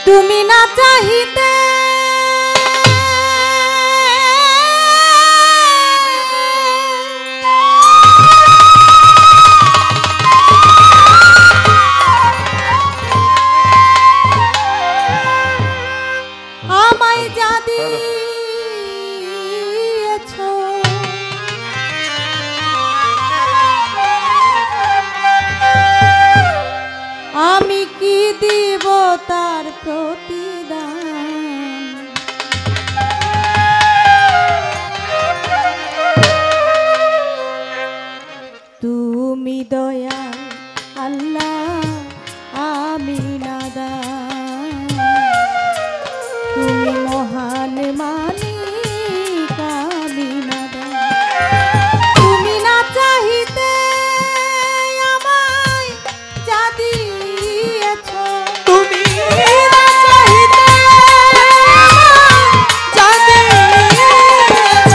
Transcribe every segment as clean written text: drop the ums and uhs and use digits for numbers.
তুমি না চাহিতে আমায় যা দিয়েছ আমি কি দিব তার প্রতিদান তুমি দয়াল আল্লাহ আমি নাদান তুমি মহান মালিক আমি নাদান তুমি না চাহিতে আমায় যা দিয়েছ তুমি না চাহিতে যা দিয়েছ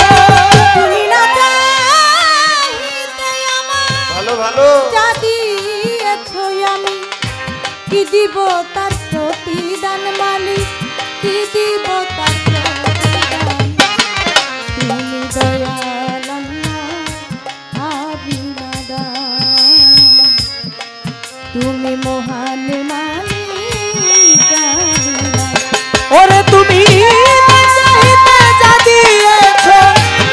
তুমি না চাহিতে আমায় ভালো ভালো যা দিয়েছ আমি কি দিব তার প্রতিদান মালিক কি দিব তার প্রতিদান তুমি দয়াল আল্লাহ আমি নাদান তুমি মহান মালিক আমি নাদান ওরে তুমি না চাহিতে যা দিয়েছ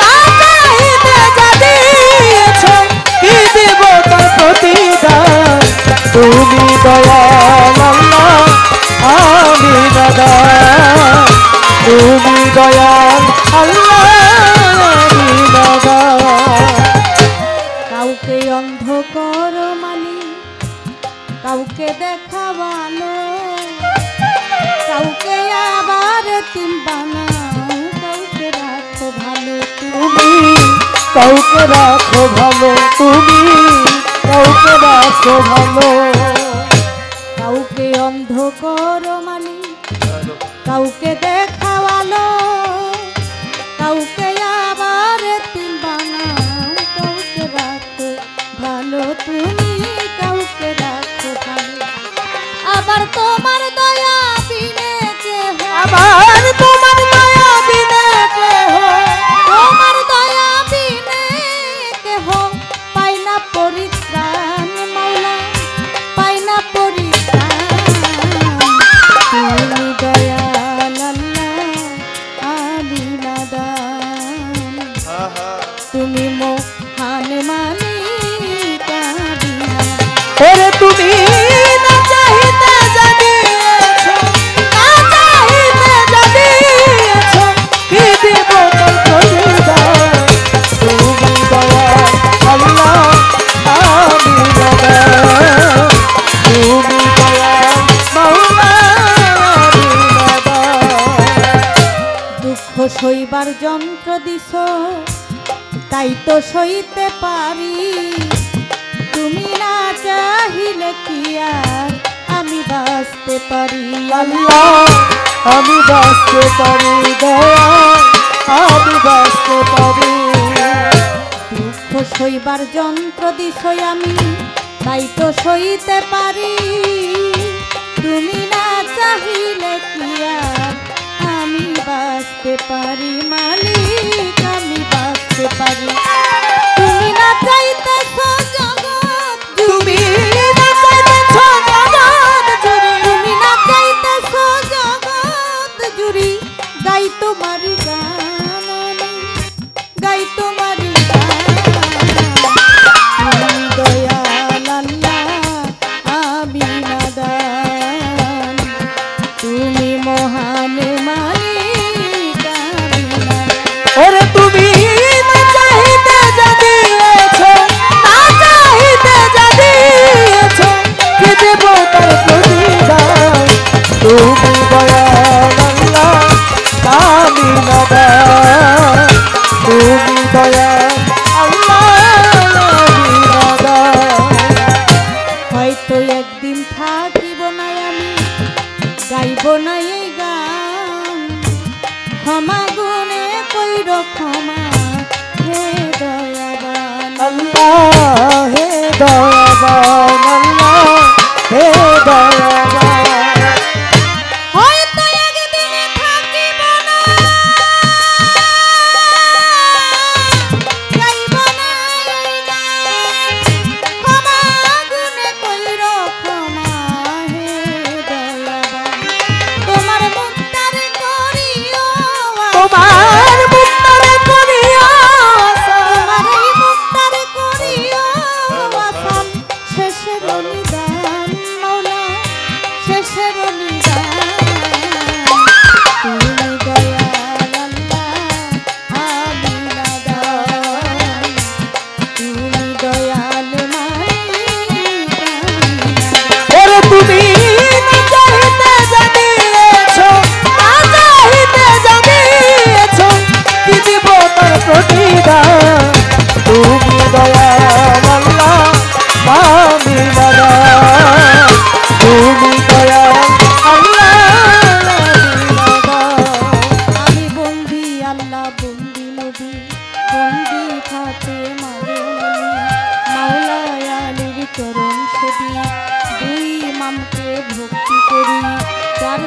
না চাহিতে যা দিয়েছ কি দেব তার প্রতিদান তুমি দয়াল আল্লাহ আমি নাদান তুমি দয়াল আল্লাহ আমি নাদান কাউকে অন্ধ করো মালিক কাউকে দেখাবানো কাউকে আবার তিন বানাও কাউকে রাখো ভালো তুমি কাউকে রাখো ভালো তুমি কাউকে রাখো ভালো কাউকে অন্ধ করো মালিক কাউকে দেখাওয়ালো কাউকে আবার তিন বানাও কাউকে রাখো ভালো তুমি কাউকে রাখো ভালো আবার তোমার দয়া বিনে কেহ আবার তোমার দয়া বিনে কেহ তোমার দয়া বিনে কেহ পাই না পরিত্রাণ মাওলা পাই না পরিত্রাণ তুমি দয়াল আল্লাহ আমি নাদান তুমি মহান মালিক আমি নাদান ওরে তুমি না চাহিতে যা দিয়েছ না চাহিতে যা দিয়েছ কি দেব তার প্রতিদান তুমি দয়াল আল্লাহ আমি নাদান তুমি দয়াল মাওলা আমি নাদান দুঃখ সইবার যন্ত্র দিছ তাই তো সইতে পারি তুমি না চাহিলে কি আর আমি বাঁচতে পারি আল্লাহ আমি বাঁচতে পারি দয়াল আমি বাঁচতে পারি দুঃখ সইবার যন্ত্র দিছ আমি তাই তো সইতে পারি তুমি না চাহিলে কি আর আমি বাঁচতে পারি মালিক আমি বাঁচতে পারি তুমি না চাইতেছ জগৎ তুমি না চাইতেছ জগৎ জুড়ে তুমি না চাইতেছ জগৎ জুড়ি গাই তোমারি গান আমি গাই তোমারি গান তুমি দয়াল আল্লাহ আমি নাদান তুমি মহান মালিক আমি নাদান ওরে তুমি না চাহিতে যা দিয়েছ না চাহিতে যা দিয়েছ কি দেব তার প্রতিদান তুমি দয়াল আল্লাহ আমি নাদান তুমি দয়াল আল্লাহ আমি নাদান হয়তো একদিন থাকিব না আমি গাইব না এই গান ক্ষমা গুণে কইর ক্ষমা হে দয়াবান আল্লাহ হে দয়াবান আল্লাহ হে দয়াবান হয়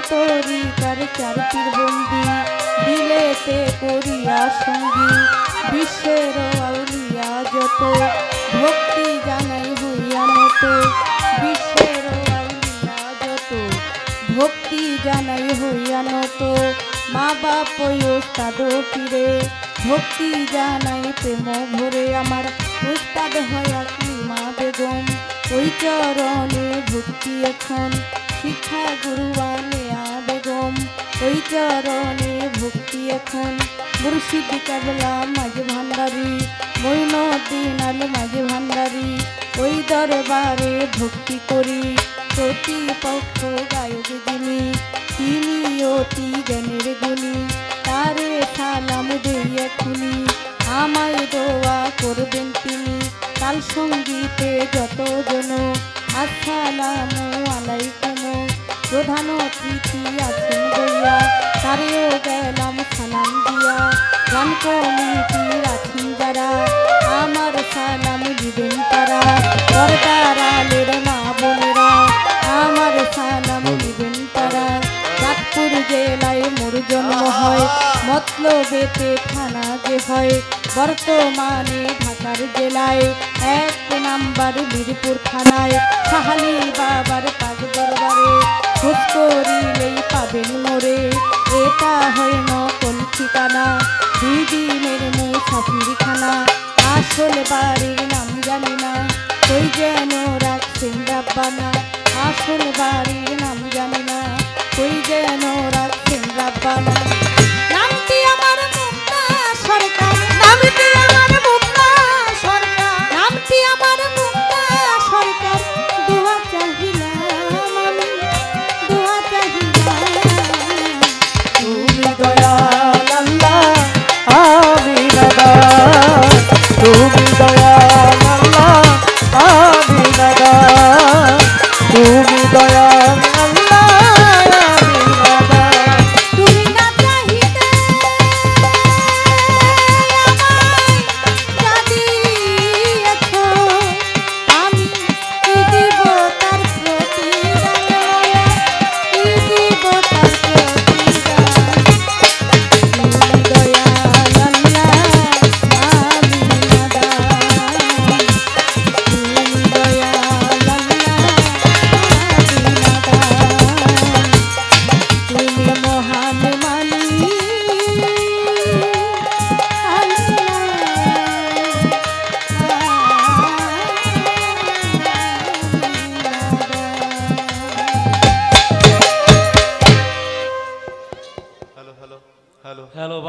তরিকার চার পীর বন্দি দিলেতে করিয়া সঙ্গী বিশ্বের আউলিয়া যত ভক্তি জানাই হইয়া নত বিশ্বের আউলিয়া যত ভক্তি জানাই হইয়া নত মা বাপ ওস্তাদ পীরে ভক্তি জানাই প্রেম ভরে আমার উস্তাদ হয় আকলিমা বেগম ওই চরণে ভক্তি এখন শিক্ষা গুরু আলেয়া বেগম ওই চরণে ভক্তি এখন মুর্শিদ কেবলা মাঝে ভান্ডারি মঈনুদ্দিন আল মাঝে ভান্ডারি ওই দরবারে ভক্তি করি প্রতিপক্ষ গায়ক যিনি তিনি অতি জ্ঞানের গুণী তারে সালাম দেই এখনি আমায় দোয়া করবেন তিনি তাল সঙ্গীতে যত জন আসসালামু আলাইকুম প্রধান অতিথি আছেন বইয়া তারেও গেলাম সালাম দিয়া গান কমিটির আছেন যারা আমার সালাম দিবেন তারা পর্দার আলের মা বোনেরা আমার সালাম দিবেন তারা চাঁদপুর জেলায় মোর জন্ম হয় মতলবেতে থানা যে হয় বর্তমানে ঢাকার জেলায় 1 নাম্বার মিরপুর থানায় সাহালি বাবার পাগ দরবারে খোঁজ করিলেই পাবেন মোরে এটা হয় নকল ঠিকানা 2 দিনের মুসাফিরখানা আসল বাড়ির নাম জানি না কই যেন রাখছেন রাব্বানা আসল বাড়ির নাম জানি না কই যেন রাখছেন রাব্বানা নামটি আমার মুক্তা সরকার নামটি আমার মুক্তা সরকার নামটি আমার মুক্তা সরকার দোয়া চাহিলাম আমি দোয়া চাহিলাম তুমি দয়াল আল্লাহ আমি দাদা তুমি